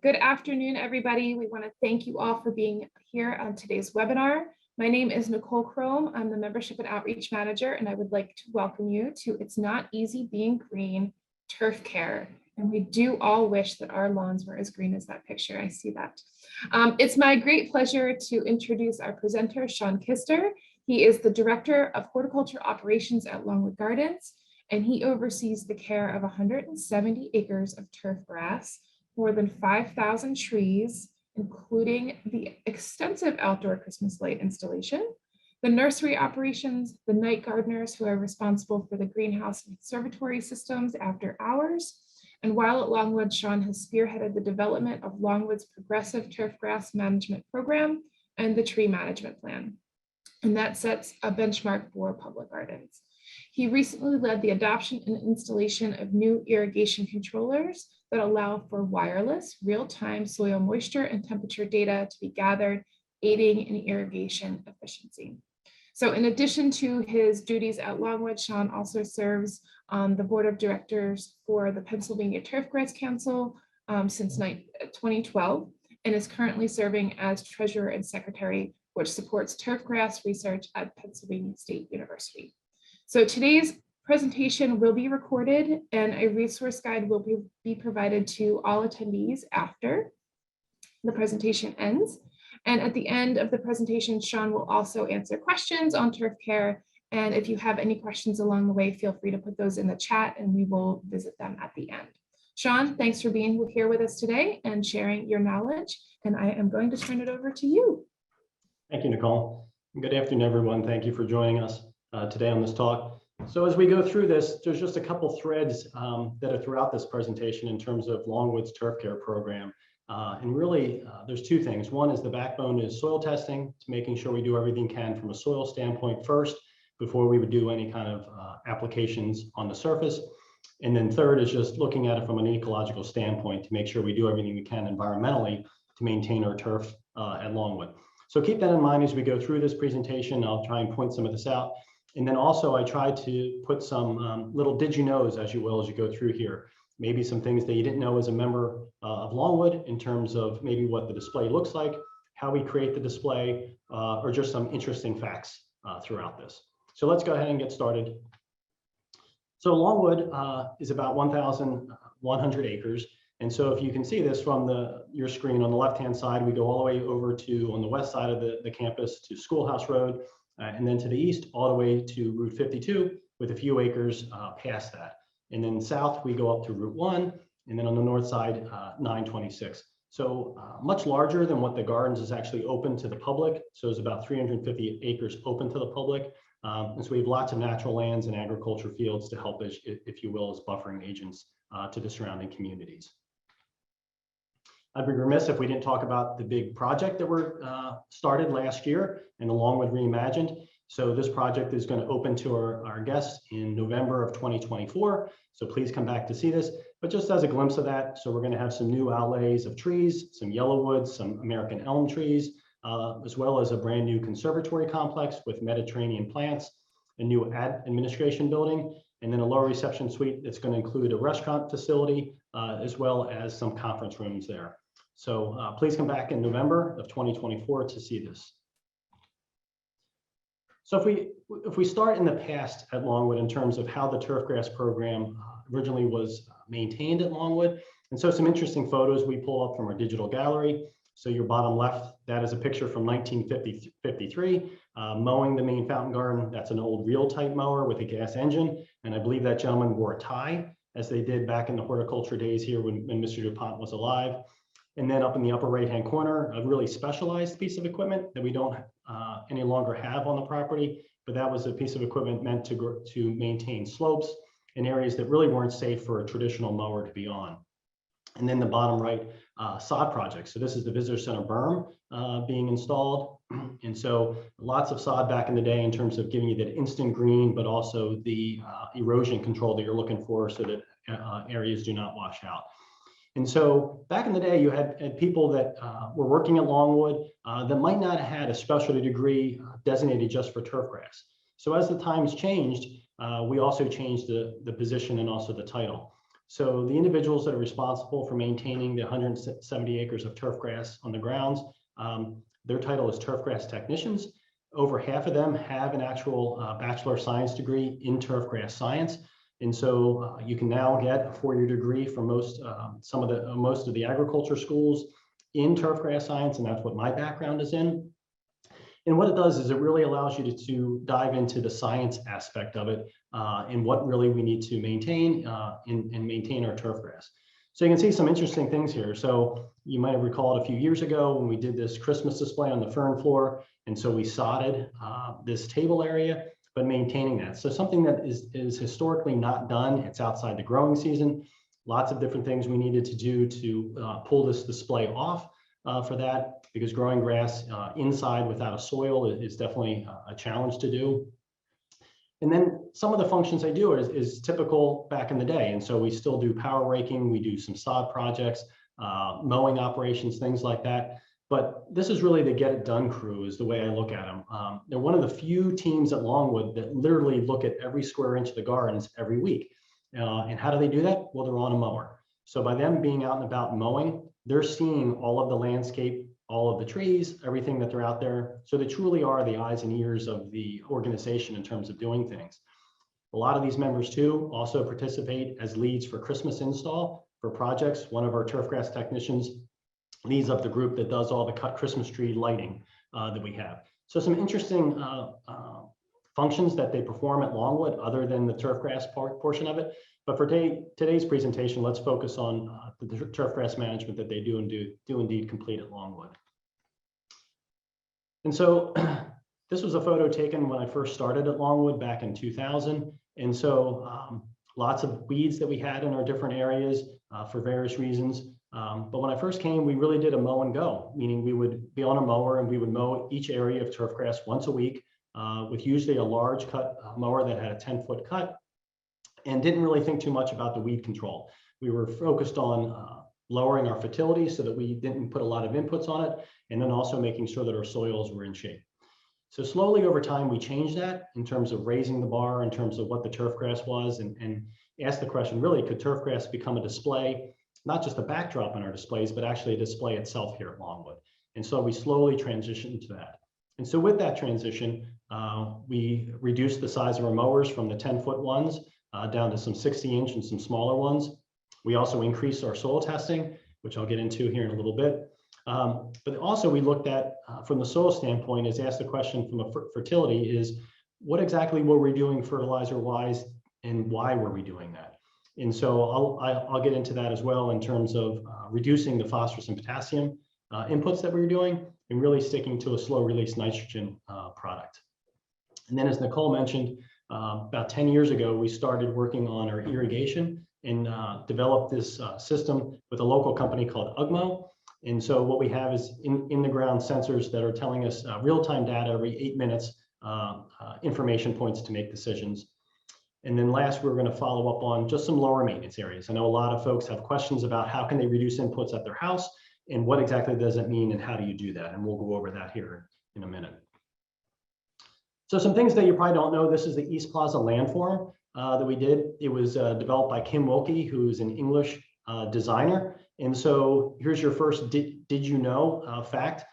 Good afternoon, everybody. We want to thank you all for being here on today's webinar. My name is Nicole Crome. I'm the Membership and Outreach Manager, and I would like to welcome you to It's Not Easy Being Green Turf Care. And we do all wish that our lawns were as green as that picture. I see that. It's my great pleasure to introduce our presenter, Shawn Kister. He is the Director of Horticultural Operations at Longwood Gardens, and he oversees the care of 170 acres of turf grass, more than 5,000 trees, including the extensive outdoor Christmas light installation, the nursery operations, the night gardeners who are responsible for the greenhouse and conservatory systems after hours. And while at Longwood, Shawn has spearheaded the development of Longwood's progressive turf grass management program and the tree management plan. And that sets a benchmark for public gardens. He recently led the adoption and installation of new irrigation controllers that allow for wireless, real-time soil moisture and temperature data to be gathered, aiding in irrigation efficiency. So in addition to his duties at Longwood, Shawn also serves on the board of directors for the Pennsylvania Turfgrass Council since 2012, and is currently serving as treasurer and secretary, which supports turfgrass research at Pennsylvania State University. So today's presentation will be recorded and a resource guide will be provided to all attendees after the presentation ends. And at the end of the presentation, Shawn will also answer questions on turf care. And if you have any questions along the way, feel free to put those in the chat and we will visit them at the end. Shawn, thanks for being here with us today and sharing your knowledge. And I am going to turn it over to you. Thank you, Nicole. Good afternoon, everyone. Thank you for joining us today on this talk. So as we go through this, there's just a couple threads that are throughout this presentation in terms of Longwood's turf care program. And really, there's two things. One is the backbone is soil testing, to making sure we do everything we can from a soil standpoint first before we would do any kind of applications on the surface. And then third is just looking at it from an ecological standpoint to make sure we do everything we can environmentally to maintain our turf at Longwood. So keep that in mind as we go through this presentation. I'll try and point some of this out. And then also I tried to put some little did you knows, as you will, as you go through here. Maybe some things that you didn't know as a member of Longwood in terms of maybe what the display looks like, how we create the display, or just some interesting facts throughout this. So let's go ahead and get started. So Longwood is about 1,100 acres. And so if you can see this from your screen on the left-hand side, we go all the way over to, on the west side of the campus, to Schoolhouse Road, and then to the east, all the way to Route 52, with a few acres past that. And then south, we go up to Route 1, and then on the north side, 926. So much larger than what the gardens is actually open to the public. So it's about 350 acres open to the public. And so we have lots of natural lands and agriculture fields to help, if you will, as buffering agents to the surrounding communities. I'd be remiss if we didn't talk about the big project that we're started last year and the Longwood Reimagined. So this project is going to open to our guests in November of 2024. So please come back to see this. But just as a glimpse of that, so we're going to have some new outlays of trees, some yellowwoods, some American elm trees, as well as a brand new conservatory complex with Mediterranean plants, a new administration building, and then a lower reception suite that's going to include a restaurant facility, as well as some conference rooms there. So please come back in November of 2024 to see this. So if we start in the past at Longwood in terms of how the turfgrass program originally was maintained at Longwood, and so some interesting photos we pull up from our digital gallery. So your bottom left, that is a picture from 1953, mowing the main fountain garden. That's an old reel type mower with a gas engine, and I believe that gentleman wore a tie, as they did back in the horticulture days here when Mr. Pont was alive. And then up in the upper right-hand corner, a really specialized piece of equipment that we don't any longer have on the property, but that was a piece of equipment meant to maintain slopes in areas that really weren't safe for a traditional mower to be on. And then the bottom right, sod project. So this is the visitor center berm being installed. And so lots of sod back in the day in terms of giving you that instant green, but also the erosion control that you're looking for so that areas do not wash out. And so back in the day, you had people that were working at Longwood that might not have had a specialty degree designated just for turfgrass. So as the times changed, we also changed the position and also the title. So the individuals that are responsible for maintaining the 170 acres of turf grass on the grounds, their title is turf grass technicians. Over half of them have an actual Bachelor of Science degree in turf grass science. And so you can now get a 4-year degree from most of the agriculture schools in turf grass science, and that's what my background is in. And what it does is it really allows you to dive into the science aspect of it and what really we need to maintain and maintain our turf grass. So you can see some interesting things here. So you might have recalled a few years ago when we did this Christmas display on the fern floor. And so we sodded this table area, but maintaining that. So something that is historically not done, it's outside the growing season. Lots of different things we needed to do to pull this display off for that, because growing grass inside without a soil is definitely a challenge to do. And then some of the functions I do is typical back in the day. And so we still do power raking, we do some sod projects, mowing operations, things like that. But this is really the get it done crew is the way I look at them. They're one of the few teams at Longwood that literally look at every square inch of the gardens every week. And how do they do that? Well, they're on a mower. So by them being out and about mowing, they're seeing all of the landscape, all of the trees, everything that they're out there. So they truly are the eyes and ears of the organization in terms of doing things. A lot of these members too also participate as leads for Christmas install for projects. One of our turf grass technicians leads up the group that does all the cut Christmas tree lighting that we have. So some interesting functions that they perform at Longwood other than the turf grass portion of it. But for today's presentation, let's focus on the turf grass management that they do indeed complete at Longwood. And so this was a photo taken when I first started at Longwood back in 2000. And so lots of weeds that we had in our different areas for various reasons. But when I first came, we really did a mow and go, meaning we would be on a mower and we would mow each area of turf grass once a week with usually a large cut mower that had a 10-foot cut, and didn't really think too much about the weed control. We were focused on lowering our fertility so that we didn't put a lot of inputs on it, and then also making sure that our soils were in shape. So slowly over time, we changed that in terms of raising the bar, in terms of what the turf grass was, and asked the question, really, could turf grass become a display, not just a backdrop in our displays, but actually a display itself here at Longwood? And so we slowly transitioned to that. And so with that transition, we reduced the size of our mowers from the 10-foot ones down to some 60-inch and some smaller ones. We also increased our soil testing, which I'll get into here in a little bit. But also we looked at, from the soil standpoint, is asked the question from a fertility is, what exactly were we doing fertilizer-wise and why were we doing that? And so I'll get into that as well in terms of reducing the phosphorus and potassium inputs that we were doing and really sticking to a slow-release nitrogen product. And then as Nicole mentioned, about 10 years ago, we started working on our irrigation and developed this system with a local company called UGMO. And so what we have is in the ground sensors that are telling us real-time data every 8 minutes, information points to make decisions. And then last, we're going to follow up on just some lower maintenance areas. I know a lot of folks have questions about how can they reduce inputs at their house and what exactly does it mean and how do you do that? And we'll go over that here in a minute. So some things that you probably don't know, this is the East Plaza landform that we did. It was developed by Kim Wilkie, who's an English designer. And so here's your first did you know fact.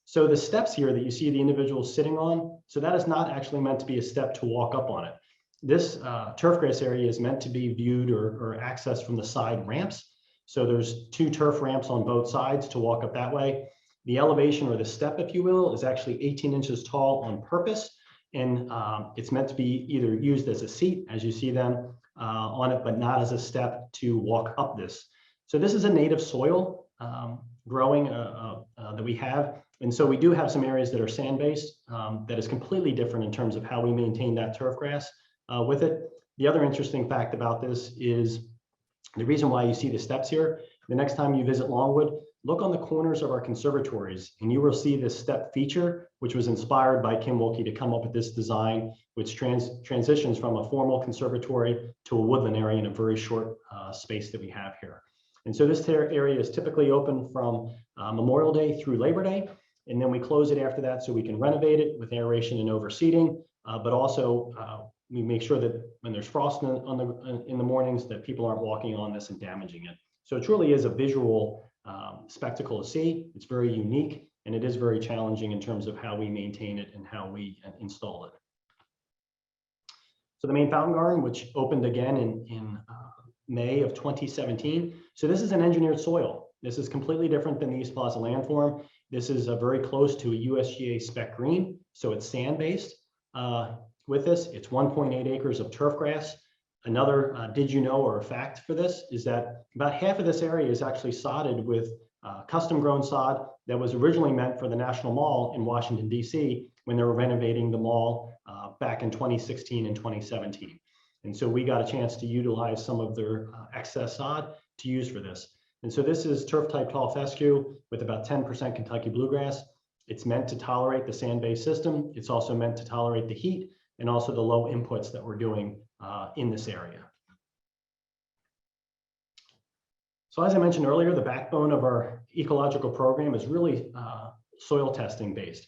So the steps here that you see the individuals sitting on, so that is not actually meant to be a step to walk up on it. This turf grass area is meant to be viewed or accessed from the side ramps. So there's 2 turf ramps on both sides to walk up that way. The elevation, or the step, if you will, is actually 18 inches tall on purpose. And it's meant to be either used as a seat, as you see them on it, but not as a step to walk up this. So this is a native soil growing that we have. And so we do have some areas that are sand-based that is completely different in terms of how we maintain that turf grass with it. The other interesting fact about this is the reason why you see the steps here. The next time you visit Longwood, look on the corners of our conservatories and you will see this step feature, which was inspired by Kim Wilkie to come up with this design, which transitions from a formal conservatory to a woodland area in a very short space that we have here. And so this area is typically open from Memorial Day through Labor Day. And then we close it after that so we can renovate it with aeration and overseeding. But also we make sure that when there's frost in the mornings, that people aren't walking on this and damaging it. So it truly is a visual spectacle to see. It's very unique, and it is very challenging in terms of how we maintain it and how we install it. So the main fountain garden, which opened again in May of 2017. So this is an engineered soil. This is completely different than the East Plaza landform. This is very close to a USGA spec green. So it's sand-based. With this, it's 1.8 acres of turf grass. Another did you know or a fact for this is that about half of this area is actually sodded with custom grown sod that was originally meant for the National Mall in Washington, D.C. when they were renovating the mall back in 2016 and 2017. And so we got a chance to utilize some of their excess sod to use for this. And so this is turf type tall fescue with about 10% Kentucky bluegrass. It's meant to tolerate the sand-based system. It's also meant to tolerate the heat and also the low inputs that we're doing in this area. So as I mentioned earlier, the backbone of our ecological program is really soil testing based.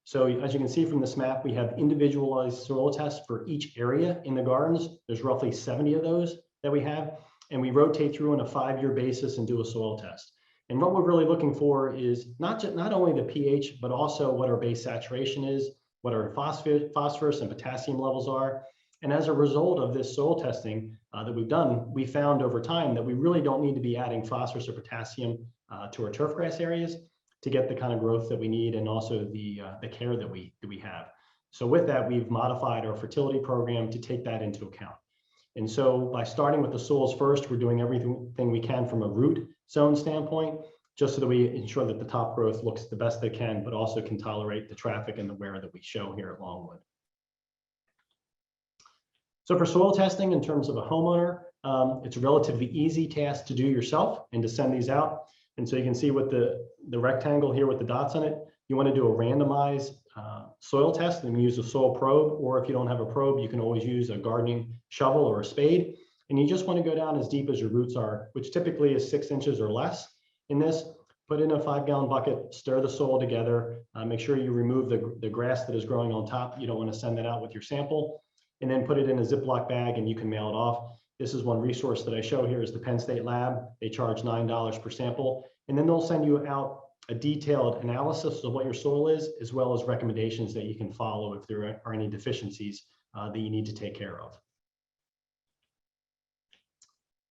So as you can see from this map, we have individualized soil tests for each area in the gardens. There's roughly 70 of those that we have, and we rotate through on a 5-year basis and do a soil test. And what we're really looking for is not only the pH, but also what our base saturation is, what our phosphorus and potassium levels are. And as a result of this soil testing that we've done, we found over time that we really don't need to be adding phosphorus or potassium to our turf grass areas to get the kind of growth that we need and also the care that we have. So with that, we've modified our fertility program to take that into account. And so by starting with the soils first, we're doing everything we can from a root zone standpoint, just so that we ensure that the top growth looks the best they can, but also can tolerate the traffic and the wear that we show here at Longwood. So for soil testing, in terms of a homeowner, it's a relatively easy task to do yourself and to send these out. And so you can see with the rectangle here with the dots on it, you want to do a randomized soil test and use a soil probe, or if you don't have a probe, you can always use a gardening shovel or a spade. And you just want to go down as deep as your roots are, which typically is 6 inches or less. In this, put in a 5-gallon bucket, stir the soil together, make sure you remove the grass that is growing on top. You don't want to send that out with your sample, and then put it in a Ziploc bag and you can mail it off. This is one resource that I show here is the Penn State Lab. They charge $9 per sample, and then they'll send you out a detailed analysis of what your soil is, as well as recommendations that you can follow if there are any deficiencies that you need to take care of.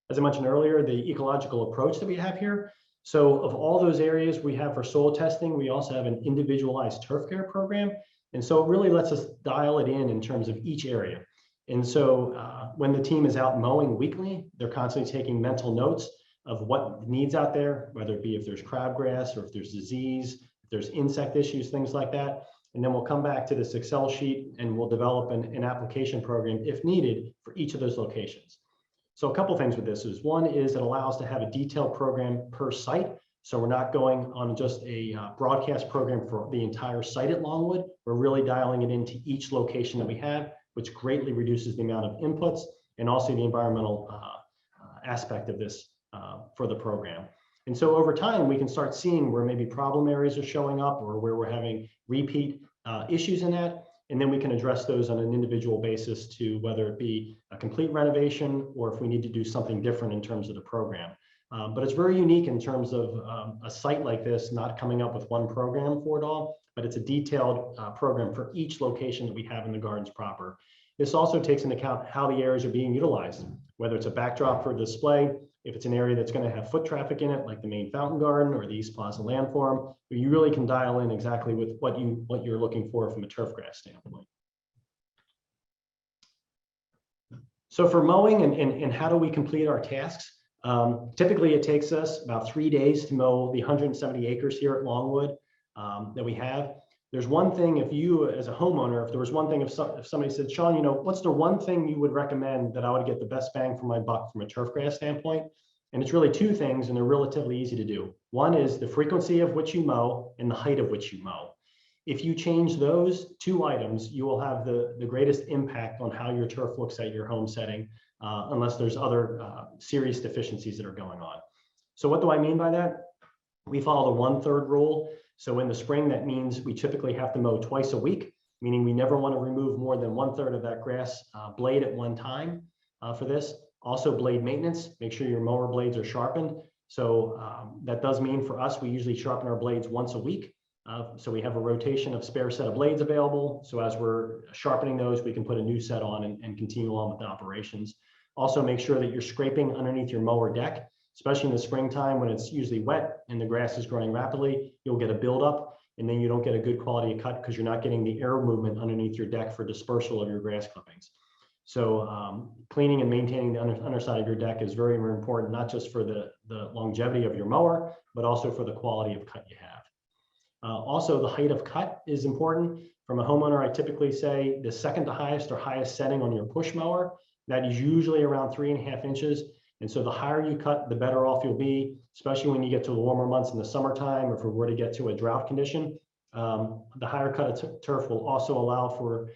As I mentioned earlier, the ecological approach that we have here. So of all those areas we have for soil testing, we also have an individualized turf care program. And so it really lets us dial it in terms of each area. And so when the team is out mowing weekly, they're constantly taking mental notes of what needs out there, whether it be if there's crabgrass or if there's disease, if there's insect issues, things like that. And then we'll come back to this Excel sheet and we'll develop an application program if needed for each of those locations. So a couple things with this is one is it allows to have a detailed program per site. So we're not going on just a broadcast program for the entire site at Longwood. We're really dialing it into each location that we have, which greatly reduces the amount of inputs and also the environmental aspect of this for the program. And so over time, we can start seeing where maybe problem areas are showing up or where we're having repeat issues in that. And then we can address those on an individual basis to whether it be a complete renovation or if we need to do something different in terms of the program. But it's very unique in terms of a site like this, not coming up with one program for it all, but it's a detailed program for each location that we have in the gardens proper. This also takes into account how the areas are being utilized, whether it's a backdrop for display, if it's an area that's going to have foot traffic in it, like the main fountain garden or the East Plaza landform, you really can dial in exactly with what you're looking for from a turf grass standpoint. So for mowing and how do we complete our tasks? Typically, it takes us about 3 days to mow the 170 acres here at Longwood that we have. There's one thing, if you as a homeowner, if there was one thing, if somebody said, Shawn, what's the one thing you would recommend that I would get the best bang for my buck from a turf grass standpoint? And it's really two things, and they're relatively easy to do. One is the frequency of which you mow and the height of which you mow. If you change those two items, you will have the greatest impact on how your turf looks at your home setting, unless there's other serious deficiencies that are going on. So what do I mean by that? We follow the 1/3 rule. So in the spring, that means we typically have to mow twice a week, meaning we never want to remove more than 1/3 of that grass blade at one time for this. Also blade maintenance, make sure your mower blades are sharpened. So that does mean for us, we usually sharpen our blades once a week. So we have a rotation of spare set of blades available. So as we're sharpening those, we can put a new set on and continue on with the operations. Also make sure that you're scraping underneath your mower deck, especially in the springtime when it's usually wet and the grass is growing rapidly. You'll get a buildup and then you don't get a good quality of cut because you're not getting the air movement underneath your deck for dispersal of your grass clippings. So cleaning and maintaining the underside of your deck is very, very important, not just for the longevity of your mower, but also for the quality of cut you have. Also, the height of cut is important. From a homeowner, I typically say the second to highest or highest setting on your push mower, that is usually around 3.5 inches. And so the higher you cut, the better off you'll be, especially when you get to the warmer months in the summertime, or if we were to get to a drought condition. The higher cut of turf will also allow for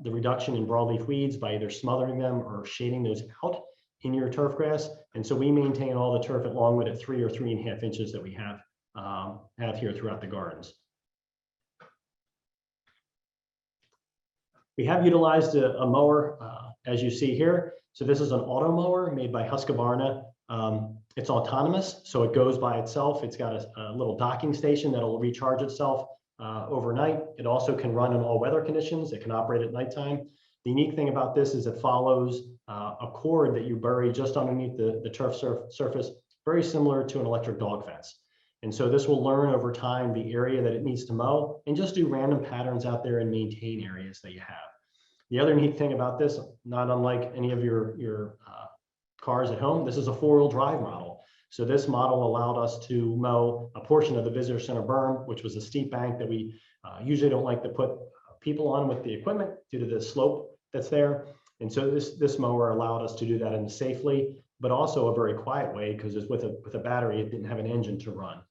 the reduction in broadleaf weeds by either smothering them or shading those out in your turf grass. And so we maintain all the turf at Longwood at 3 or 3.5 inches that we have here throughout the gardens. We have utilized a mower, as you see here. So this is an auto mower made by Husqvarna. It's autonomous, so it goes by itself. It's got a little docking station that'll recharge itself overnight. It also can run in all weather conditions. It can operate at nighttime. The unique thing about this is it follows a cord that you bury just underneath the turf surface, very similar to an electric dog fence. And so this will learn over time the area that it needs to mow and just do random patterns out there and maintain areas that you have. The other neat thing about this, not unlike any of your cars at home, this is a 4-wheel drive model. So this model allowed us to mow a portion of the visitor center berm, which was a steep bank that we usually don't like to put people on with the equipment due to the slope that's there. And so this mower allowed us to do that in a safely, but also a very quiet way, because it's with a battery, it didn't have an engine to run.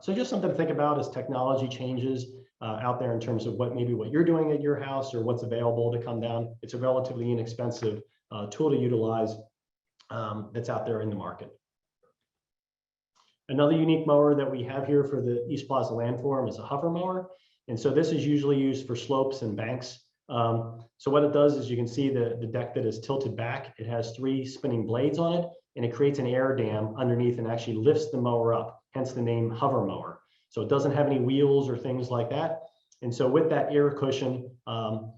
So just something to think about as technology changes out there in terms of what you're doing at your house or what's available to come down. It's a relatively inexpensive tool to utilize that's out there in the market. Another unique mower that we have here for the East Plaza landform is a hover mower. And so this is usually used for slopes and banks. So what it does is you can see the deck that is tilted back. It has 3 spinning blades on it, and it creates an air dam underneath and actually lifts the mower up, hence the name hover mower. So it doesn't have any wheels or things like that. And so with that air cushion,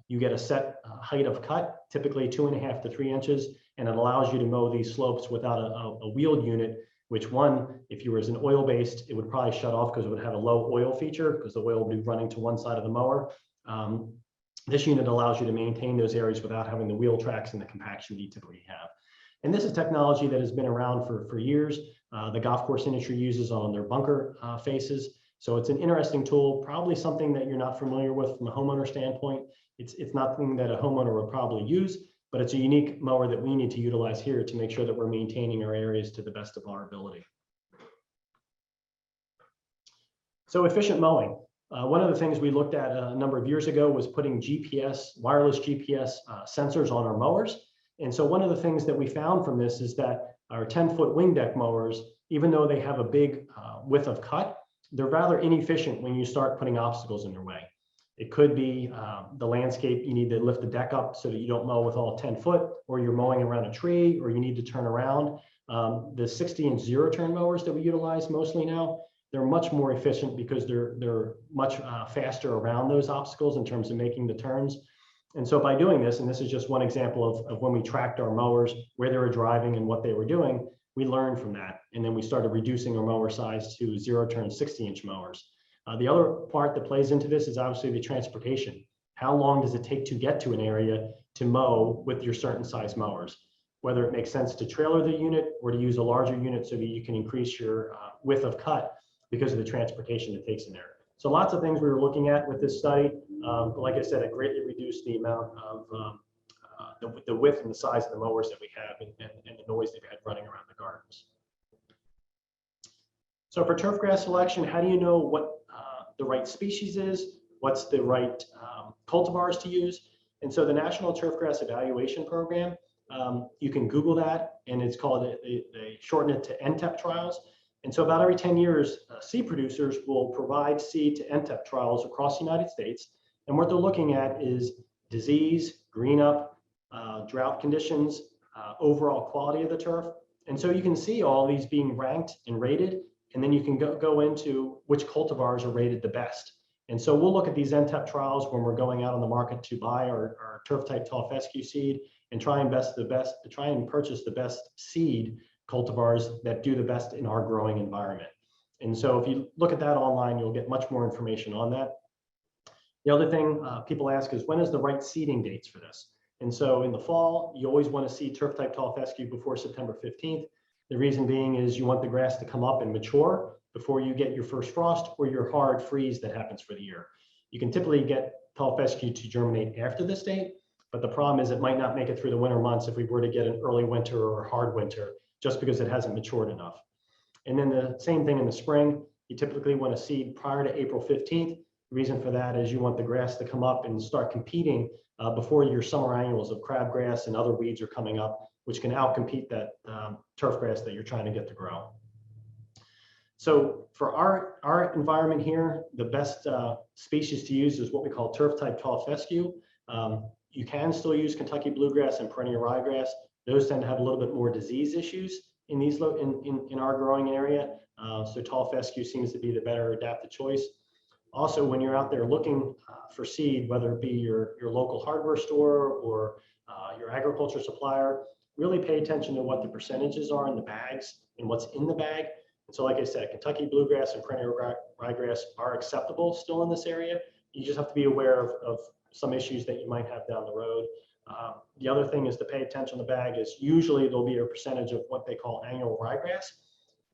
you get a set height of cut, typically 2.5 to 3 inches, and it allows you to mow these slopes without a wheeled unit, which if you were as an oil-based, it would probably shut off because it would have a low oil feature because the oil would be running to one side of the mower. This unit allows you to maintain those areas without having the wheel tracks and the compaction that you typically have. And this is technology that has been around for years. The golf course industry uses on their bunker faces. So it's an interesting tool, probably something that you're not familiar with from a homeowner standpoint. It's not something that a homeowner would probably use, but it's a unique mower that we need to utilize here to make sure that we're maintaining our areas to the best of our ability. So efficient mowing. One of the things we looked at a number of years ago was putting wireless GPS sensors on our mowers. And so one of the things that we found from this is that our 10-foot wing deck mowers, even though they have a big width of cut, they're rather inefficient when you start putting obstacles in their way. It could be the landscape, you need to lift the deck up so that you don't mow with all 10 foot, or you're mowing around a tree, or you need to turn around. The 60-inch zero-turn mowers that we utilize mostly now, they're much more efficient because they're much faster around those obstacles in terms of making the turns. And so by doing this, and this is just one example of when we tracked our mowers, where they were driving and what they were doing, we learned from that. And then we started reducing our mower size to zero-turn 60-inch mowers. The other part that plays into this is obviously the transportation. How long does it take to get to an area to mow with your certain size mowers? Whether it makes sense to trailer the unit or to use a larger unit so that you can increase your width of cut because of the transportation it takes in there. So lots of things we were looking at with this study. But like I said, it greatly reduced the amount of the width and the size of the mowers that we have and the noise that we had running around the gardens. So for turf grass selection, how do you know what the right species is? What's the right cultivars to use? And so the National Turf Grass Evaluation Program, you can Google that, and it's called, they shorten it to NTEP trials. And so about every 10 years, seed producers will provide seed to NTEP trials across the United States. And what they're looking at is disease, green up, drought conditions, overall quality of the turf. And so you can see all these being ranked and rated, and then you can go into which cultivars are rated the best. And so we'll look at these NTEP trials when we're going out on the market to buy our turf type tall fescue seed and try and purchase the best seed cultivars that do the best in our growing environment. And so if you look at that online, you'll get much more information on that. The other thing people ask is, when is the right seeding dates for this? And so in the fall, you always want to seed turf type tall fescue before September 15th. The reason being is you want the grass to come up and mature before you get your first frost or your hard freeze that happens for the year. You can typically get tall fescue to germinate after this date, but the problem is it might not make it through the winter months if we were to get an early winter or a hard winter, just because it hasn't matured enough. And then the same thing in the spring, you typically want to seed prior to April 15th. The reason for that is you want the grass to come up and start competing before your summer annuals of crabgrass and other weeds are coming up, which can outcompete that turf grass that you're trying to get to grow. So for our environment here, the best species to use is what we call turf type tall fescue. You can still use Kentucky bluegrass and perennial ryegrass. Those tend to have a little bit more disease issues in these in our growing area. So tall fescue seems to be the better adapted choice. Also, when you're out there looking for seed, whether it be your local hardware store or your agriculture supplier, really pay attention to what the percentages are in the bags and what's in the bag. And so, like I said, Kentucky bluegrass and perennial ryegrass are acceptable still in this area. You just have to be aware of some issues that you might have down the road. The other thing is to pay attention to the bag is usually there'll be a percentage of what they call annual ryegrass.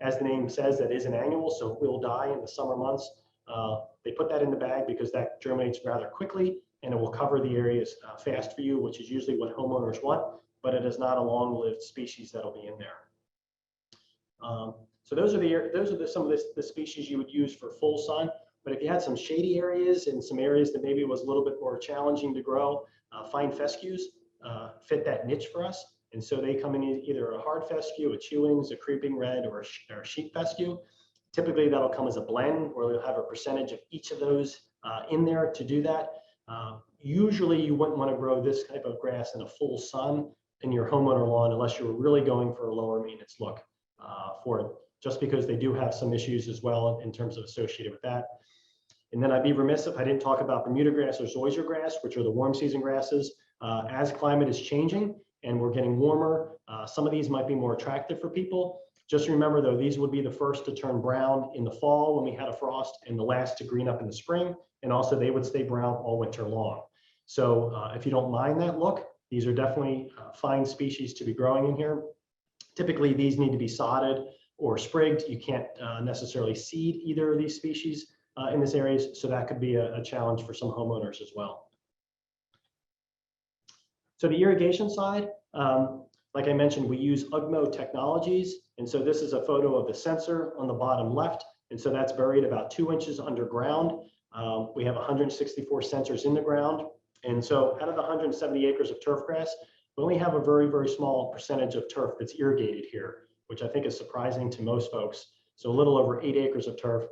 As the name says, that is an annual, so it will die in the summer months. They put that in the bag because that germinates rather quickly and it will cover the areas fast for you, which is usually what homeowners want, but it is not a long-lived species that'll be in there. So those are some of the species you would use for full sun. But if you had some shady areas and some areas that maybe was a little bit more challenging to grow, fine fescues fit that niche for us. And so they come in either a hard fescue, a chewings, a creeping red, or a sheep fescue. Typically that'll come as a blend, or you'll have a percentage of each of those in there to do that. Usually you wouldn't want to grow this type of grass in a full sun in your homeowner lawn unless you're really going for a lower maintenance look for it, just because they do have some issues as well in terms of associated with that. And then I'd be remiss if I didn't talk about Bermuda grass or zoysia grass, which are the warm season grasses. As climate is changing and we're getting warmer, some of these might be more attractive for people. Just remember though, these would be the first to turn brown in the fall when we had a frost, and the last to green up in the spring. And also they would stay brown all winter long. So if you don't mind that look, these are definitely fine species to be growing in here. Typically these need to be sodded or sprigged. You can't necessarily seed either of these species in this area, so that could be a challenge for some homeowners as well. So the irrigation side, like I mentioned, we use UGMO technologies. And so this is a photo of the sensor on the bottom left. And so that's buried about 2 inches underground. We have 164 sensors in the ground. And so out of the 170 acres of turf grass, we only have a very, very small percentage of turf that's irrigated here, which I think is surprising to most folks. So a little over 8 acres of turf.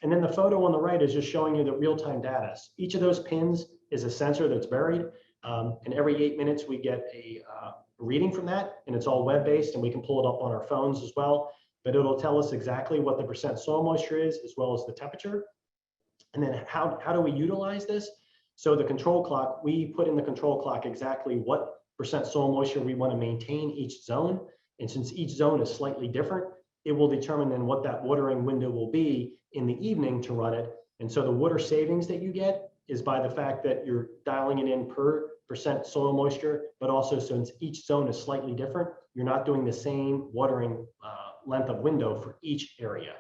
And then the photo on the right is just showing you the real-time data. Each of those pins is a sensor that's buried. And every 8 minutes we get a reading from that, and it's all web-based, and we can pull it up on our phones as well. But it'll tell us exactly what the percent soil moisture is, as well as the temperature. And then how do we utilize this? So the control clock, we put in the control clock exactly what percent soil moisture we want to maintain each zone. And since each zone is slightly different, it will determine then what that watering window will be in the evening to run it. And so the water savings that you get is by the fact that you're dialing it in per percent soil moisture, but also since each zone is slightly different, you're not doing the same watering length of window for each area.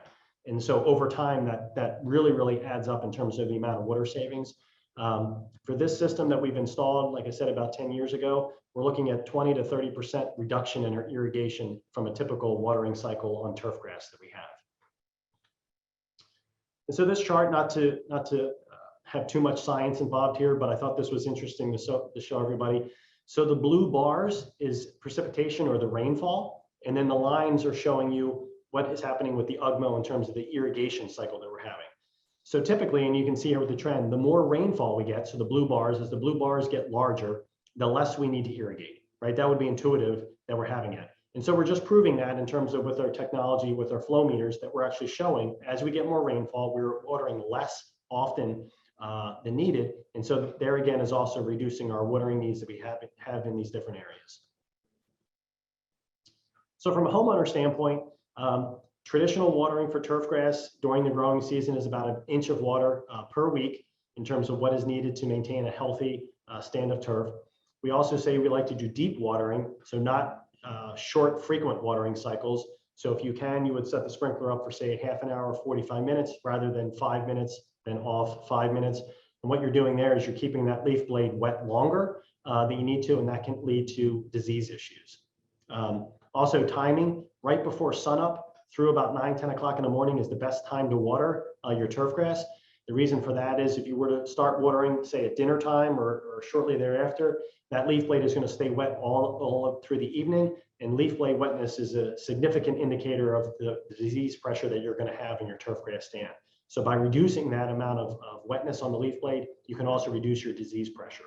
And so over time, that really adds up in terms of the amount of water savings. For this system that we've installed, like I said, about 10 years ago, we're looking at 20 to 30% reduction in our irrigation from a typical watering cycle on turf grass that we have. And so this chart, not to have too much science involved here, but I thought this was interesting to show everybody. So the blue bars is precipitation or the rainfall, and then the lines are showing you what is happening with the UGMO in terms of the irrigation cycle that we're having. So typically, and you can see here with the trend, the more rainfall we get, so the blue bars, as the blue bars get larger, the less we need to irrigate, right? That would be intuitive that we're having it. And so we're just proving that in terms of with our technology, with our flow meters, that we're actually showing as we get more rainfall, we're watering less often than needed. And so there again is also reducing our watering needs that we have in these different areas. So from a homeowner standpoint, traditional watering for turf grass during the growing season is about 1 inch of water per week in terms of what is needed to maintain a healthy stand of turf. We also say we like to do deep watering, so not short, frequent watering cycles. So if you can, you would set the sprinkler up for say half an hour, 45 minutes, rather than 5 minutes, then off 5 minutes. And what you're doing there is you're keeping that leaf blade wet longer than you need to, and that can lead to disease issues. Also timing, right before sunup through about 9, 10 o'clock in the morning is the best time to water your turf grass. The reason for that is if you were to start watering, say at dinner time or shortly thereafter, that leaf blade is going to stay wet all up through the evening. And leaf blade wetness is a significant indicator of the disease pressure that you're going to have in your turf grass stand. So by reducing that amount of wetness on the leaf blade, you can also reduce your disease pressure.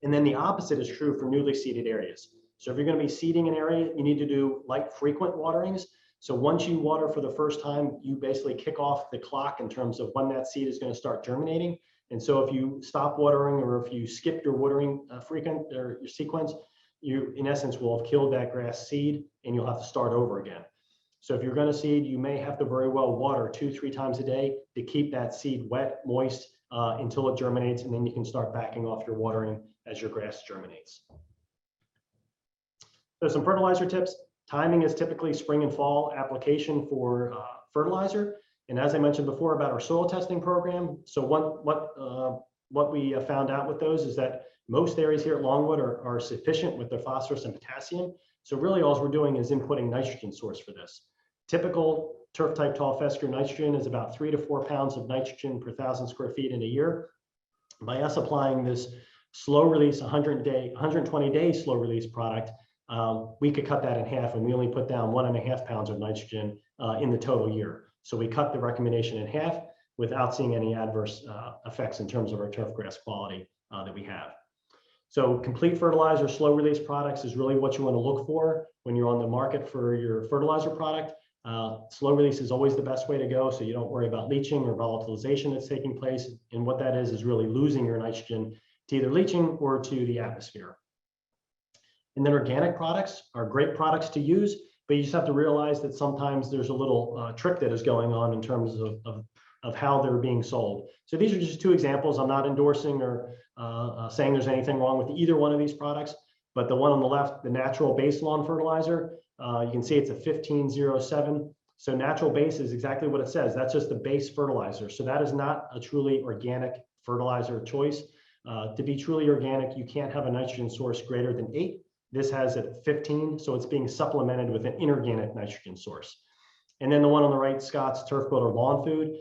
And then the opposite is true for newly seeded areas. So if you're going to be seeding an area, you need to do light frequent waterings. So once you water for the first time, you basically kick off the clock in terms of when that seed is going to start germinating. And so if you stop watering or if you skip your watering frequent or your sequence, you in essence will have killed that grass seed and you'll have to start over again. So if you're going to seed, you may have to very well water 2-3 times a day to keep that seed wet, moist until it germinates, and then you can start backing off your watering as your grass germinates. So some fertilizer tips. Timing is typically spring and fall application for fertilizer. And as I mentioned before about our soil testing program, so what we found out with those is that most areas here at Longwood are sufficient with their phosphorus and potassium. So really all we're doing is inputting nitrogen source for this. Typical turf type tall fescue nitrogen is about 3 to 4 pounds of nitrogen per 1,000 square feet in a year. By us applying this slow release 120 day slow release product, we could cut that in half, and we only put down 1.5 pounds of nitrogen in the total year. So we cut the recommendation in half without seeing any adverse effects in terms of our turf grass quality that we have. So complete fertilizer slow release products is really what you want to look for when you're on the market for your fertilizer product. Slow release is always the best way to go, so you don't worry about leaching or volatilization that's taking place. And what that is really losing your nitrogen to either leaching or to the atmosphere. And then organic products are great products to use, but you just have to realize that sometimes there's a little trick that is going on in terms of how they're being sold. So these are just 2 examples. I'm not endorsing or saying there's anything wrong with either one of these products, but the one on the left, the natural base lawn fertilizer, you can see it's a 1507. So natural base is exactly what it says. That's just the base fertilizer. So that is not a truly organic fertilizer choice. To be truly organic, you can't have a nitrogen source greater than 8. This has it 15, so it's being supplemented with an inorganic nitrogen source. And then the one on the right, Scott's Turf Builder Lawn Food.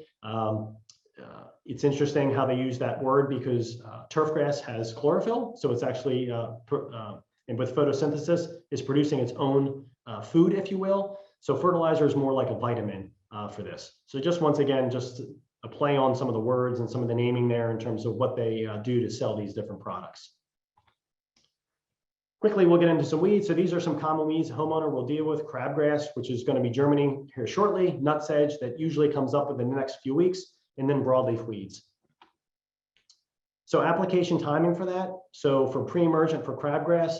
It's interesting how they use that word because turf grass has chlorophyll, so it's actually, and with photosynthesis, is producing its own food, if you will. So fertilizer is more like a vitamin for this. So just once again, just a play on some of the words and some of the naming there in terms of what they do to sell these different products. Quickly, we'll get into some weeds. So these are some common weeds a homeowner will deal with. Crabgrass, which is going to be germinating here shortly. Nutsedge, that usually comes up within the next few weeks. And then broadleaf weeds. So application timing for that. So for pre-emergent for crabgrass,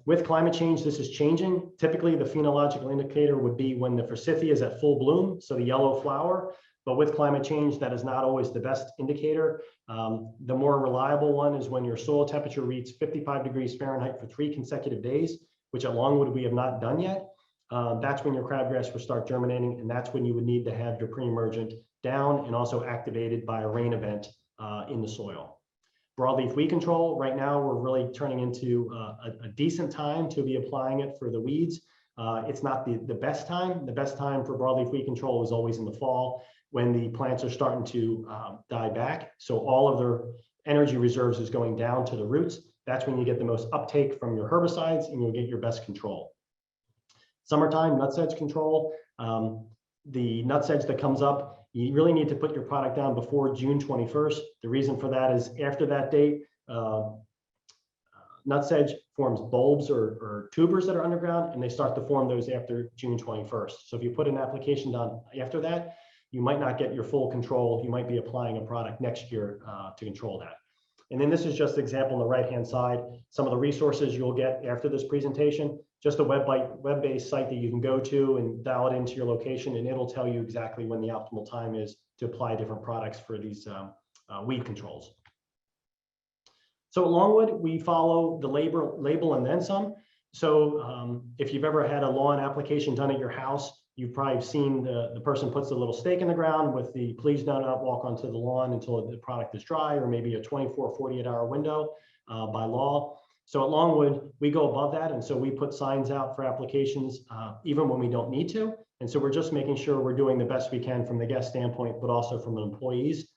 with climate change, this is changing. Typically, the phenological indicator would be when the forsythia is at full bloom, so the yellow flower. But with climate change, that is not always the best indicator. The more reliable one is when your soil temperature reads 55 degrees Fahrenheit for 3 consecutive days, which at Longwood we have not done yet. That's when your crabgrass will start germinating, and that's when you would need to have your pre-emergent down and also activated by a rain event in the soil. Broadleaf weed control, right now we're really turning into a decent time to be applying it for the weeds. It's not the best time. The best time for broadleaf weed control is always in the fall, when the plants are starting to die back. So all of their energy reserves is going down to the roots. That's when you get the most uptake from your herbicides and you'll get your best control. Summertime nutsedge control. The nutsedge that comes up You really need to put your product down before June 21st. The reason for that is after that date, nutsedge forms bulbs or tubers that are underground, and they start to form those after June 21st. So if you put an application down after that, you might not get your full control. You might be applying a product next year to control that. And then this is just an example on the right-hand side, some of the resources you'll get after this presentation, just a web-based site that you can go to and dial it into your location, and it'll tell you exactly when the optimal time is to apply different products for these weed controls. So at Longwood, we follow the label and then some. So if you've ever had a lawn application done at your house, you've probably seen the person puts a little stake in the ground with the please do not walk onto the lawn until the product is dry, or maybe a 24, 48-hour window by law. So at Longwood, we go above that. And so we put signs out for applications even when we don't need to. And so we're just making sure we're doing the best we can from the guest standpoint, but also from the employees.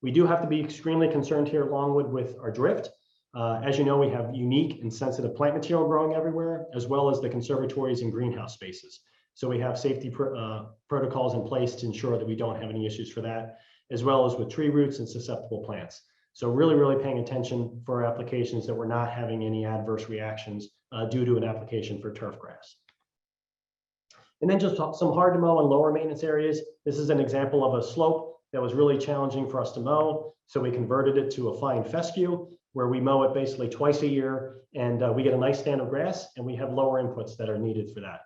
We do have to be extremely concerned here at Longwood with our drift. As you know, we have unique and sensitive plant material growing everywhere, as well as the conservatories and greenhouse spaces. So we have safety protocols in place to ensure that we don't have any issues for that, as well as with tree roots and susceptible plants. So really, really paying attention for applications that we're not having any adverse reactions due to an application for turf grass. And then just some hard to mow and lower maintenance areas. This is an example of a slope that was really challenging for us to mow. So we converted it to a fine fescue, where we mow it basically twice a year, and we get a nice stand of grass, and we have lower inputs that are needed for that.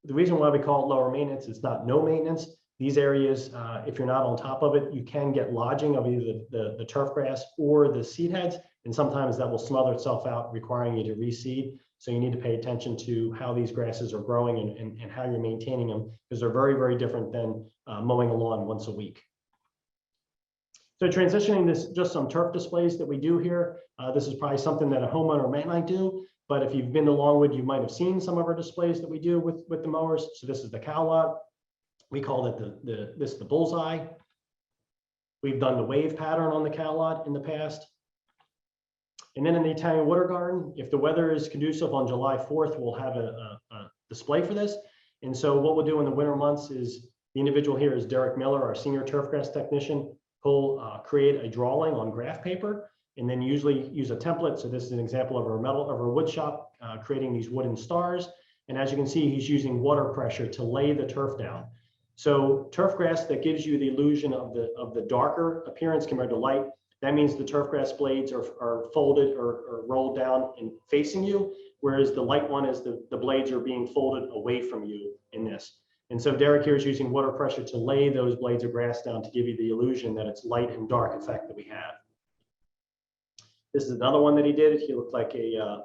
The reason why we call it lower maintenance, it's not no maintenance. These areas, if you're not on top of it, you can get lodging of either the turf grass or the seed heads, and sometimes that will smother itself out, requiring you to reseed. So you need to pay attention to how these grasses are growing and how you're maintaining them, because they're very, very different than mowing a lawn once a week. So transitioning this, just some turf displays that we do here. This is probably something that a homeowner might not do, but if you've been to Longwood, you might have seen some of our displays that we do with the mowers. So this is the cow lot. We call it the bullseye. We've done the wave pattern on the cow lot in the past. And then in the Italian water garden, if the weather is conducive on July 4th, we'll have a display for this. And so what we'll do in the winter months is, the individual here is Derek Miller, our senior turfgrass technician. He'll create a drawing on graph paper, and then usually use a template. So this is an example of our wood shop creating these wooden stars. And as you can see, he's using water pressure to lay the turf down. So turf grass that gives you the illusion of the darker appearance compared to light, that means the turf grass blades are folded or rolled down and facing you, whereas the light one is the blades are being folded away from you in this. And so Derek here is using water pressure to lay those blades of grass down to give you the illusion that it's light and dark effect that we have. This is another one that he did. He looked like a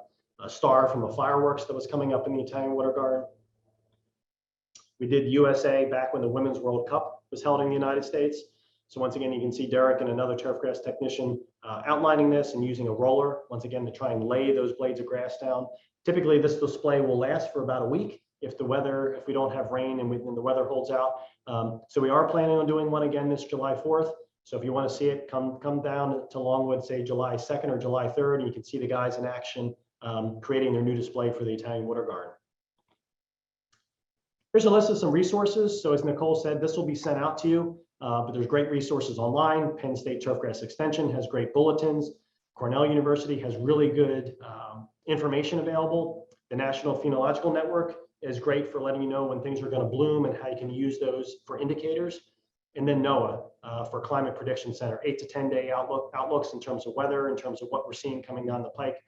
star from a fireworks that was coming up in the Italian water garden. We did USA back when the Women's World Cup was held in the United States. So once again, you can see Derek and another turfgrass technician outlining this and using a roller, once again, to try and lay those blades of grass down. Typically, this display will last for about a week if we don't have rain and the weather holds out. So we are planning on doing one again this July 4th. So if you want to see it, come down to Longwood, say July 2nd or July 3rd, and you can see the guys in action creating their new display for the Italian water garden. Here's a list of some resources. So as Nicole said, this will be sent out to you, but there's great resources online. Penn State Turfgrass Extension has great bulletins. Cornell University has really good information available. The National Phenological Network is great for letting you know when things are going to bloom and how you can use those for indicators. And then NOAA for Climate Prediction Center, 8 to 10 day outlooks in terms of weather, in terms of what we're seeing coming down the pike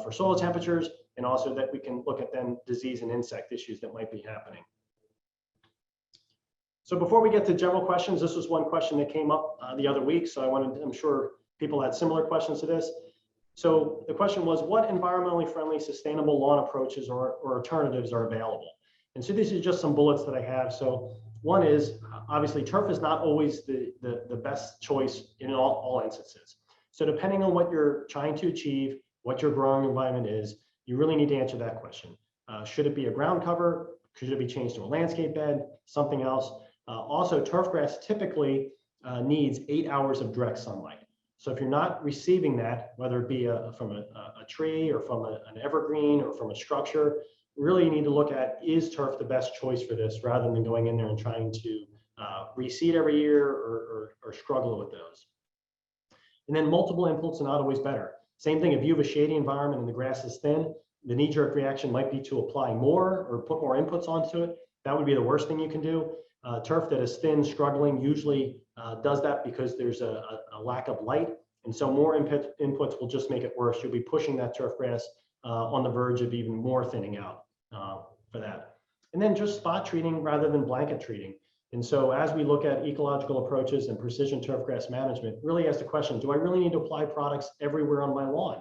for soil temperatures, and also that we can look at then disease and insect issues that might be happening. So before we get to general questions, this was one question that came up the other week. So I'm sure people had similar questions to this. So the question was, what environmentally friendly, sustainable lawn approaches or alternatives are available? And so these are just some bullets that I have. So one is, obviously, turf is not always the best choice in all instances. So depending on what you're trying to achieve, what your growing environment is, you really need to answer that question. Should it be a ground cover? Should it be changed to a landscape bed? Something else? Also, turf grass typically needs 8 hours of direct sunlight. So if you're not receiving that, whether it be from a tree or from an evergreen or from a structure, really you need to look at, is turf the best choice for this, rather than going in there and trying to reseed every year or struggle with those. And then multiple inputs are not always better. Same thing, if you have a shady environment and the grass is thin, the knee-jerk reaction might be to apply more or put more inputs onto it. That would be the worst thing you can do. Turf that is thin, struggling, usually does that because there's a lack of light. And so more inputs will just make it worse. You'll be pushing that turf grass on the verge of even more thinning out for that. And then just spot treating rather than blanket treating. And so as we look at ecological approaches and precision turf grass management, really ask the question, do I really need to apply products everywhere on my lawn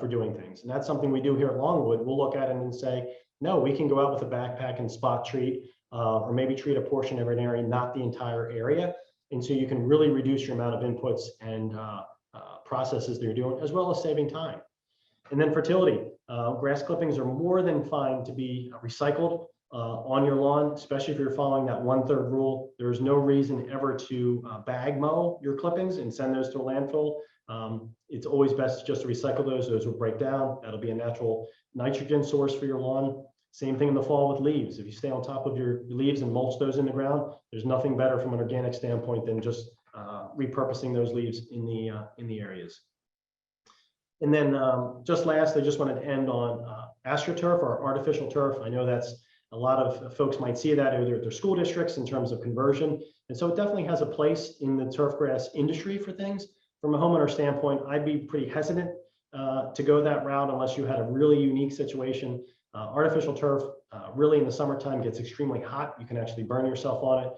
for doing things? And that's something we do here at Longwood. We'll look at it and say, no, we can go out with a backpack and spot treat, or maybe treat a portion of an area, not the entire area. And so you can really reduce your amount of inputs and processes that you're doing, as well as saving time. And then fertility. Grass clippings are more than fine to be recycled on your lawn, especially if you're following that 1/3 rule. There's no reason ever to bag mow your clippings and send those to a landfill. It's always best just to recycle those. Those will break down. That'll be a natural nitrogen source for your lawn. Same thing in the fall with leaves. If you stay on top of your leaves and mulch those in the ground, there's nothing better from an organic standpoint than just repurposing those leaves in the areas. And then just last, I just wanted to end on astroturf or artificial turf. I know that's a lot of folks might see that either at their school districts in terms of conversion. And so it definitely has a place in the turf grass industry for things. From a homeowner standpoint, I'd be pretty hesitant to go that route unless you had a really unique situation. Artificial turf really in the summertime gets extremely hot. You can actually burn yourself on it.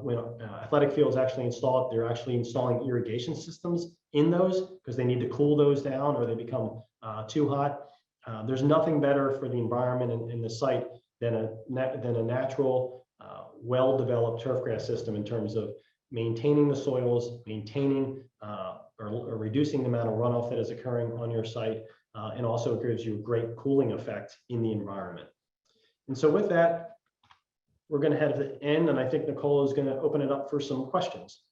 When athletic fields actually install it, they're actually installing irrigation systems in those because they need to cool those down or they become too hot. There's nothing better for the environment and the site than a natural, well-developed turf grass system in terms of maintaining the soils, maintaining or reducing the amount of runoff that is occurring on your site, and also it gives you a great cooling effect in the environment. And so with that, we're going to head to the end, and I think Nicole is going to open it up for some questions.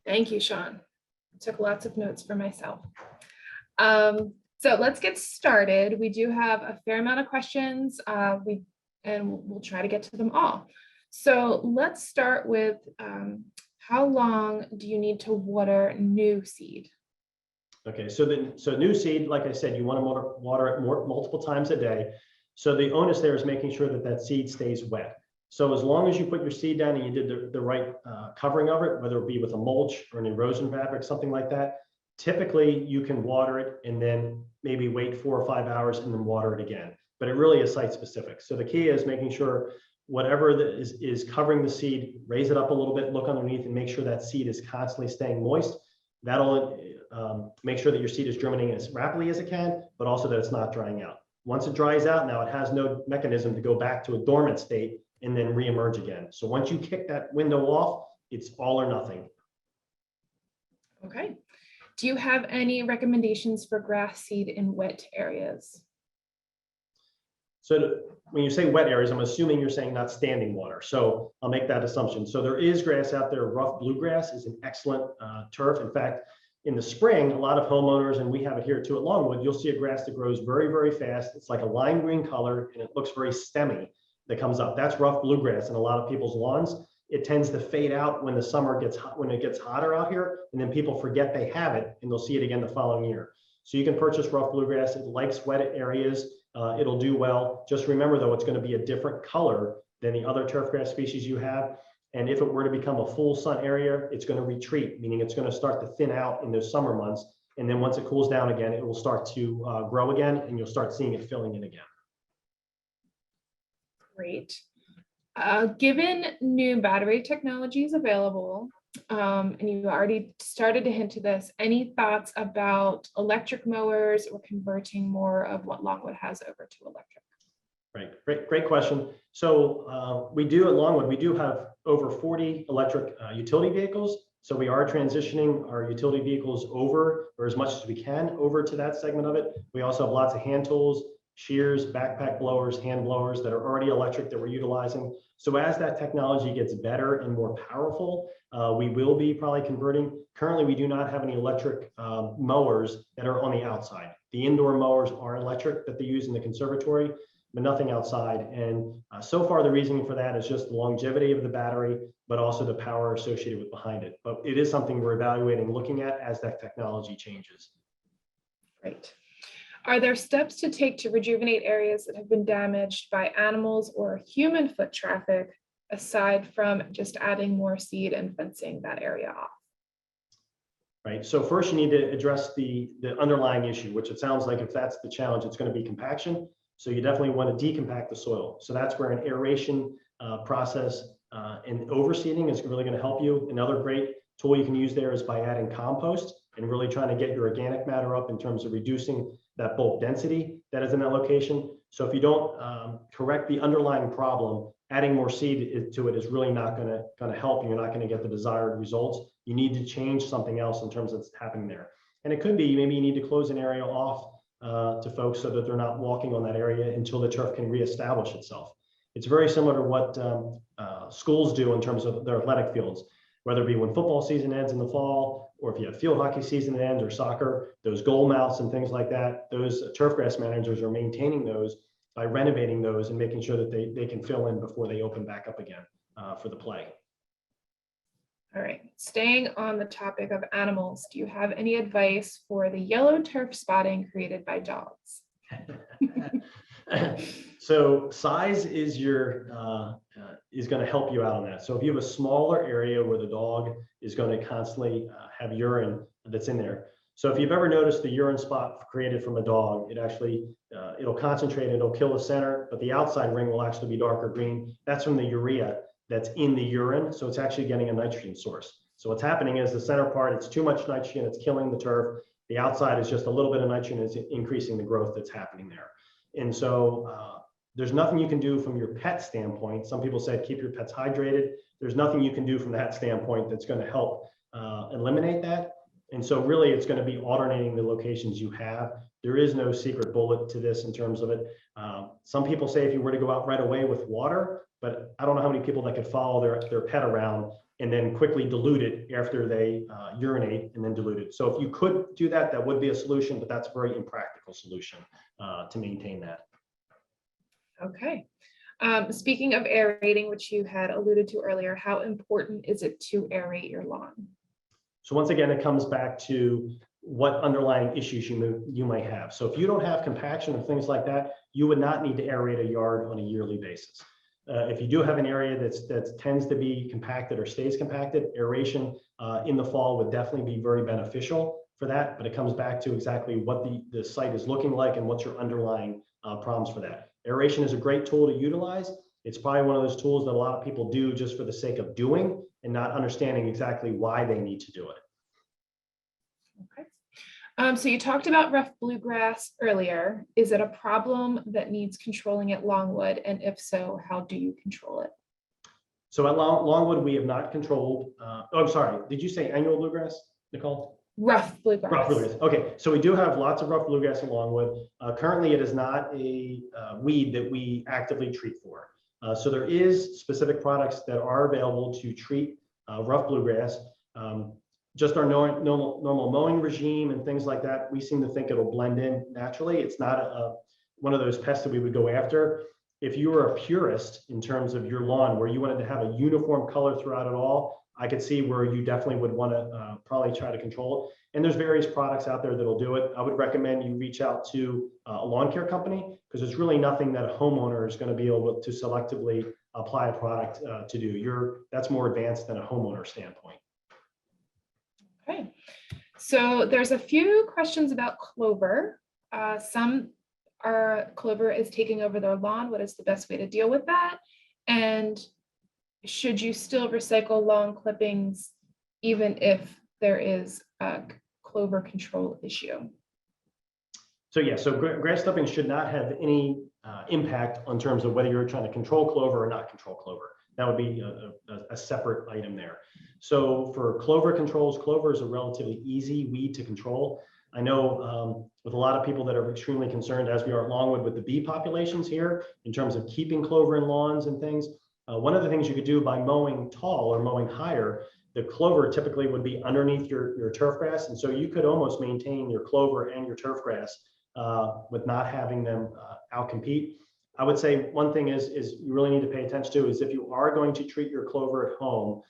Thank you, Shawn. I took lots of notes for myself. So let's get started. We do have a fair amount of questions, and we'll try to get to them all. So let's start with how long do you need to water new seed? Okay, so new seed, like I said, you want to water it multiple times a day. So the onus there is making sure that that seed stays wet. So as long as you put your seed down and you did the right covering of it, whether it be with a mulch or an erosion fabric, something like that, typically you can water it and then maybe wait 4 or 5 hours and then water it again. But it really is site specific. So the key is making sure whatever is covering the seed, raise it up a little bit, look underneath and make sure that seed is constantly staying moist. That'll make sure that your seed is germinating as rapidly as it can, but also that it's not drying out. Once it dries out, now it has no mechanism to go back to a dormant state and then reemerge again. So once you kick that window off, it's all or nothing. Okay. Do you have any recommendations for grass seed in wet areas? So when you say wet areas, I'm assuming you're saying not standing water. So I'll make that assumption. So there is grass out there. Rough bluegrass is an excellent turf. In fact, in the spring, a lot of homeowners, and we have it here too at Longwood, you'll see a grass that grows very, very fast. It's like a lime green color and it looks very stemmy that comes up. That's rough bluegrass in a lot of people's lawns. It tends to fade out when the summer gets hot, when it gets hotter out here, and then people forget they have it and they'll see it again the following year. So you can purchase rough bluegrass. It likes wet areas. It'll do well. Just remember though, it's going to be a different color than the other turf grass species you have. And if it were to become a full sun area, it's going to retreat, meaning it's going to start to thin out in those summer months. And then once it cools down again, it will start to grow again and you'll start seeing it filling in again. Great. Given new battery technologies available, and you already started to hint to this, any thoughts about electric mowers or converting more of what Longwood has over to electric? Right, great question. So we do at Longwood, we do have over 40 electric utility vehicles. So we are transitioning our utility vehicles over, or as much as we can, over to that segment of it. We also have lots of hand tools, shears, backpack blowers, hand blowers that are already electric that we're utilizing. So as that technology gets better and more powerful, we will be probably converting. Currently, we do not have any electric mowers that are on the outside. The indoor mowers are electric that they use in the conservatory, but nothing outside. And so far, the reasoning for that is just the longevity of the battery, but also the power associated with behind it. But it is something we're evaluating, looking at as that technology changes. Great. Are there steps to take to rejuvenate areas that have been damaged by animals or human foot traffic, aside from just adding more seed and fencing that area off? Right. So first you need to address the underlying issue, which it sounds like if that's the challenge, it's going to be compaction. So you definitely want to decompact the soil. So that's where an aeration process and overseeding is really going to help you. Another great tool you can use there is by adding compost and really trying to get your organic matter up in terms of reducing that bulk density that is in that location. So if you don't correct the underlying problem, adding more seed to it is really not going to help. You're not going to get the desired results. You need to change something else in terms of what's happening there. And it could be maybe you need to close an area off to folks so that they're not walking on that area until the turf can reestablish itself. It's very similar to what schools do in terms of their athletic fields, whether it be when football season ends in the fall, or if you have field hockey season ends or soccer, those goal mounts and things like that, those turf grass managers are maintaining those by renovating those and making sure that they can fill in before they open back up again for the play. All right, staying on the topic of animals, do you have any advice for the yellow turf spotting created by dogs? So size is is going to help you out on that. So if you have a smaller area where the dog is going to constantly have urine that's in there. So if you've ever noticed the urine spot created from a dog, it actually it'll concentrate, it'll kill the center, but the outside ring will actually be darker green. That's from the urea that's in the urine. So it's actually getting a nitrogen source. So what's happening is the center part, it's too much nitrogen, it's killing the turf. The outside is just a little bit of nitrogen, is increasing the growth that's happening there. And so there's nothing you can do from your pet standpoint. Some people said keep your pets hydrated. There's nothing you can do from that standpoint that's going to help eliminate that. And so really it's going to be alternating the locations you have. There is no secret bullet to this in terms of it. Some people say if you were to go out right away with water, but I don't know how many people that could follow their pet around and then quickly dilute it after they urinate and then dilute it. So if you could do that, that would be a solution, but that's a very impractical solution to maintain that. Okay. Speaking of aerating, which you had alluded to earlier, how important is it to aerate your lawn? So once again, it comes back to what underlying issues you might have. So if you don't have compaction or things like that, you would not need to aerate a yard on a yearly basis. If you do have an area that tends to be compacted or stays compacted, aeration in the fall would definitely be very beneficial for that. But it comes back to exactly what the site is looking like and what's your underlying problems for that. Aeration is a great tool to utilize. It's probably one of those tools that a lot of people do just for the sake of doing and not understanding exactly why they need to do it. Okay. So you talked about rough bluegrass earlier. Is it a problem that needs controlling at Longwood? And if so, how do you control it? So at Longwood, we have not controlled, oh, I'm sorry, did you say annual bluegrass, Nicole? Rough bluegrass. Rough bluegrass. Okay, so we do have lots of rough bluegrass in Longwood. Currently, it is not a weed that we actively treat for. So there is specific products that are available to treat rough bluegrass. Just our normal mowing regime and things like that, we seem to think it'll blend in naturally. It's not one of those pests that we would go after. If you were a purist in terms of your lawn where you wanted to have a uniform color throughout it all, I could see where you definitely would want to probably try to control it. And there's various products out there that'll do it. I would recommend you reach out to a lawn care company because there's really nothing that a homeowner is going to be able to selectively apply a product to do. That's more advanced than a homeowner standpoint. Okay, so there's a few questions about clover. Some are clover is taking over their lawn. What is the best way to deal with that? And should you still recycle lawn clippings even if there is a clover control issue? So yeah, so grass clippings should not have any impact on terms of whether you're trying to control clover or not control clover. That would be a separate item there. So for clover controls, clover is a relatively easy weed to control. I know with a lot of people that are extremely concerned, as we are at Longwood, with the bee populations here in terms of keeping clover in lawns and things. One of the things you could do by mowing tall or mowing higher, the clover typically would be underneath your turf grass. And so you could almost maintain your clover and your turf grass with not having them outcompete. I would say one thing is you really need to pay attention to is if you are going to treat your clover at home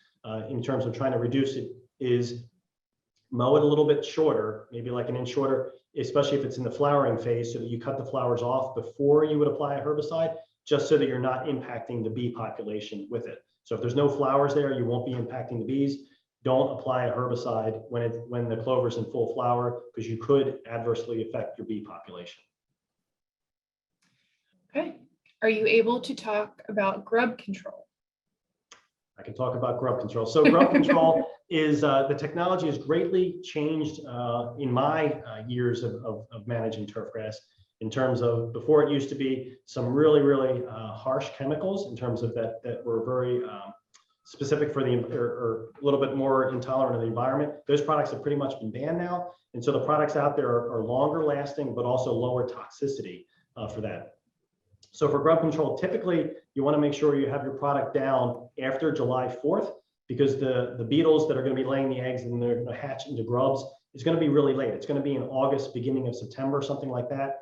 in terms of trying to reduce it, is mow it a little bit shorter, maybe like an inch shorter, especially if it's in the flowering phase, so that you cut the flowers off before you would apply a herbicide, just so that you're not impacting the bee population with it. So if there's no flowers there, you won't be impacting the bees. Don't apply a herbicide when the clover's in full flower, because you could adversely affect your bee population. Okay. Are you able to talk about grub control? I can talk about grub control. So grub control is, the technology has greatly changed in my years of managing turf grass, in terms of before it used to be some really, really harsh chemicals in terms of that were very specific for or a little bit more intolerant of the environment. Those products have pretty much been banned now. And so the products out there are longer lasting, but also lower toxicity for that. So for grub control, typically you want to make sure you have your product down after July 4th, because the beetles that are going to be laying the eggs and they're going to hatch into grubs is going to be really late. It's going to be in August, beginning of September, something like that.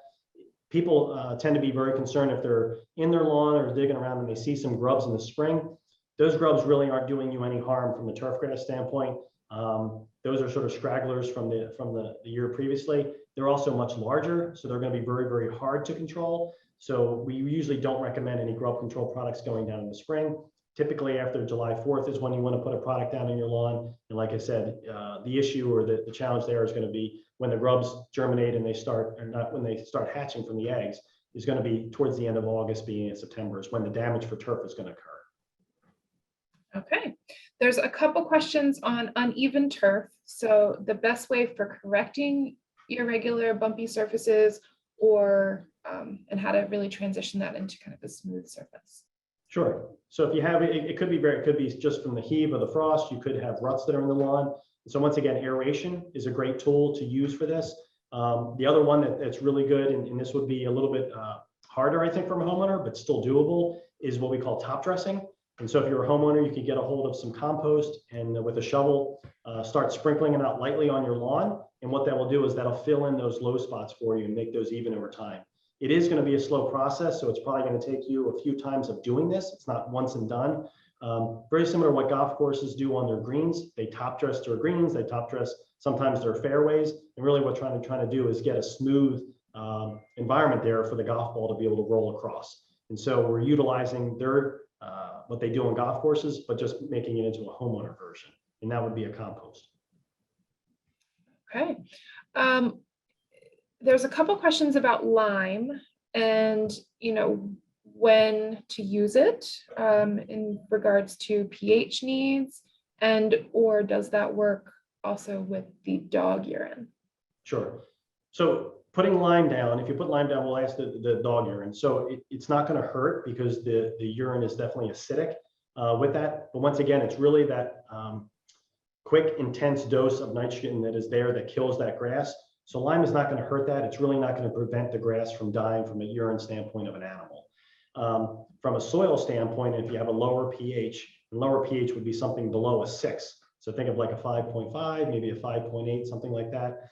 People tend to be very concerned if they're in their lawn or digging around and they see some grubs in the spring. Those grubs really aren't doing you any harm from the turf grass standpoint. Those are sort of stragglers from the year previously. They're also much larger, so they're going to be very, very hard to control. So we usually don't recommend any grub control products going down in the spring. Typically after July 4th is when you want to put a product down in your lawn. And like I said, the issue or the challenge there is going to be when the grubs germinate and they start, or not when they start hatching from the eggs, is going to be towards the end of August, beginning of September is when the damage for turf is going to occur. Okay, there's a couple questions on uneven turf. So the best way for correcting irregular bumpy surfaces, or and how to really transition that into kind of a smooth surface. Sure. So if you have it could be just from the heave or the frost. You could have ruts that are in the lawn. So once again, aeration is a great tool to use for this. The other one that's really good, and this would be a little bit harder, I think, from a homeowner, but still doable, is what we call top dressing. And so if you're a homeowner, you could get a hold of some compost and with a shovel, start sprinkling it out lightly on your lawn. And what that will do is that'll fill in those low spots for you and make those even over time. It is going to be a slow process, so it's probably going to take you a few times of doing this. It's not once and done. Very similar to what golf courses do on their greens. They top dress their greens, they top dress sometimes their fairways. And really what trying to do is get a smooth environment there for the golf ball to be able to roll across. And so we're utilizing their what they do on golf courses, but just making it into a homeowner version. And that would be a compost. Okay. There's a couple questions about lime and, when to use it in regards to pH needs, or does that work also with the dog urine? Sure. So putting lime down, if you put lime down, we'll ask the dog urine. So it's not going to hurt because the urine is definitely acidic with that. But once again, it's really that quick, intense dose of nitrogen that is there that kills that grass. So lime is not going to hurt that. It's really not going to prevent the grass from dying from a urine standpoint of an animal. From a soil standpoint, if you have a lower pH, and lower pH would be something below a 6. So think of like a 5.5, maybe a 5.8, something like that.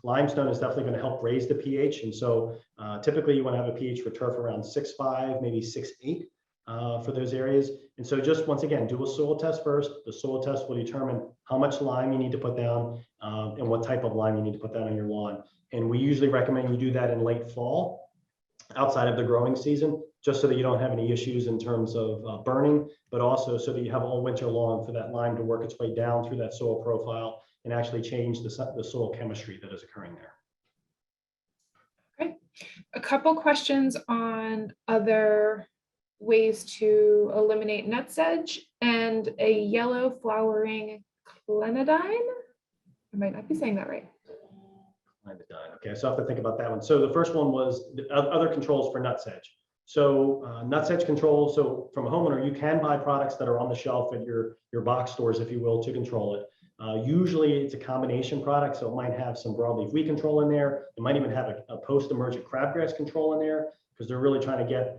Limestone is definitely going to help raise the pH. And so typically you want to have a pH for turf around 6.5, maybe 6.8 for those areas. And so just once again, do a soil test first. The soil test will determine how much lime you need to put down and what type of lime you need to put down on your lawn. And we usually recommend you do that in late fall, outside of the growing season, just so that you don't have any issues in terms of burning, but also so that you have all winter long for that lime to work its way down through that soil profile and actually change the soil chemistry that is occurring there. Okay, a couple questions on other ways to eliminate nutsedge and a yellow flowering clenidine. I might not be saying that right. Okay, so I have to think about that one. So the first one was the other controls for nutsedge. So nutsedge control, so from a homeowner, you can buy products that are on the shelf at your box stores, if you will, to control it. Usually it's a combination product, so it might have some broadleaf weed control in there. It might even have a post-emergent crabgrass control in there, because they're really trying to get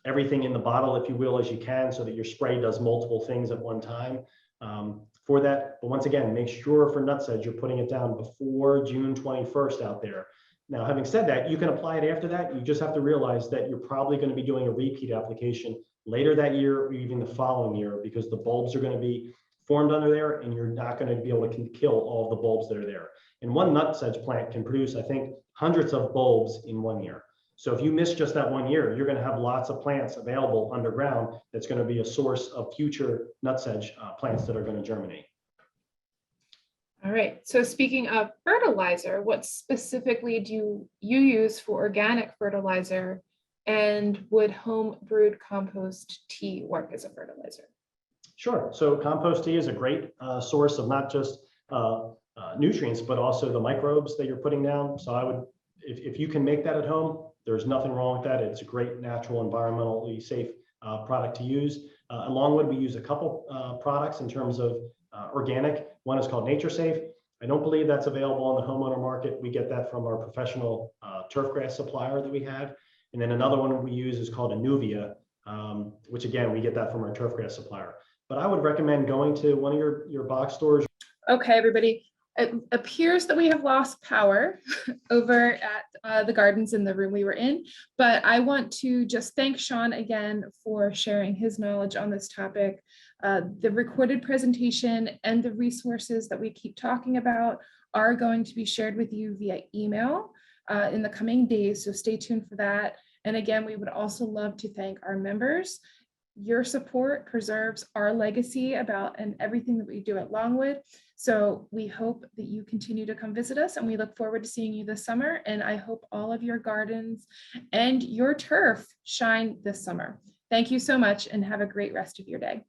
everything in the bottle, if you will, as you can, so that your spray does multiple things at one time for that. But once again, make sure for nutsedge, you're putting it down before June 21st out there. Now, having said that, you can apply it after that. You just have to realize that you're probably going to be doing a repeat application later that year or even the following year, because the bulbs are going to be formed under there and you're not going to be able to kill all of the bulbs that are there. And one nutsedge plant can produce, I think, hundreds of bulbs in 1 year. So if you miss just that 1 year, you're going to have lots of plants available underground. That's going to be a source of future nutsedge plants that are going to germinate. All right, so speaking of fertilizer, what specifically do you use for organic fertilizer, and would home brewed compost tea work as a fertilizer? Sure. So compost tea is a great source of not just nutrients, but also the microbes that you're putting down. So I would, if you can make that at home, there's nothing wrong with that. It's a great natural, environmentally safe product to use. At Longwood, we use a couple products in terms of organic. One is called Nature Safe. I don't believe that's available on the homeowner market. We get that from our professional turf grass supplier that we have. And then another one we use is called Unify, which again, we get that from our turf grass supplier. But I would recommend going to one of your box stores. Okay, everybody. It appears that we have lost power over at the gardens in the room we were in, but I want to just thank Shawn again for sharing his knowledge on this topic. The recorded presentation and the resources that we keep talking about are going to be shared with you via email in the coming days, so stay tuned for that. And again, we would also love to thank our members. Your support preserves our legacy and everything that we do at Longwood. So we hope that you continue to come visit us, and we look forward to seeing you this summer. And I hope all of your gardens and your turf shine this summer. Thank you so much and have a great rest of your day.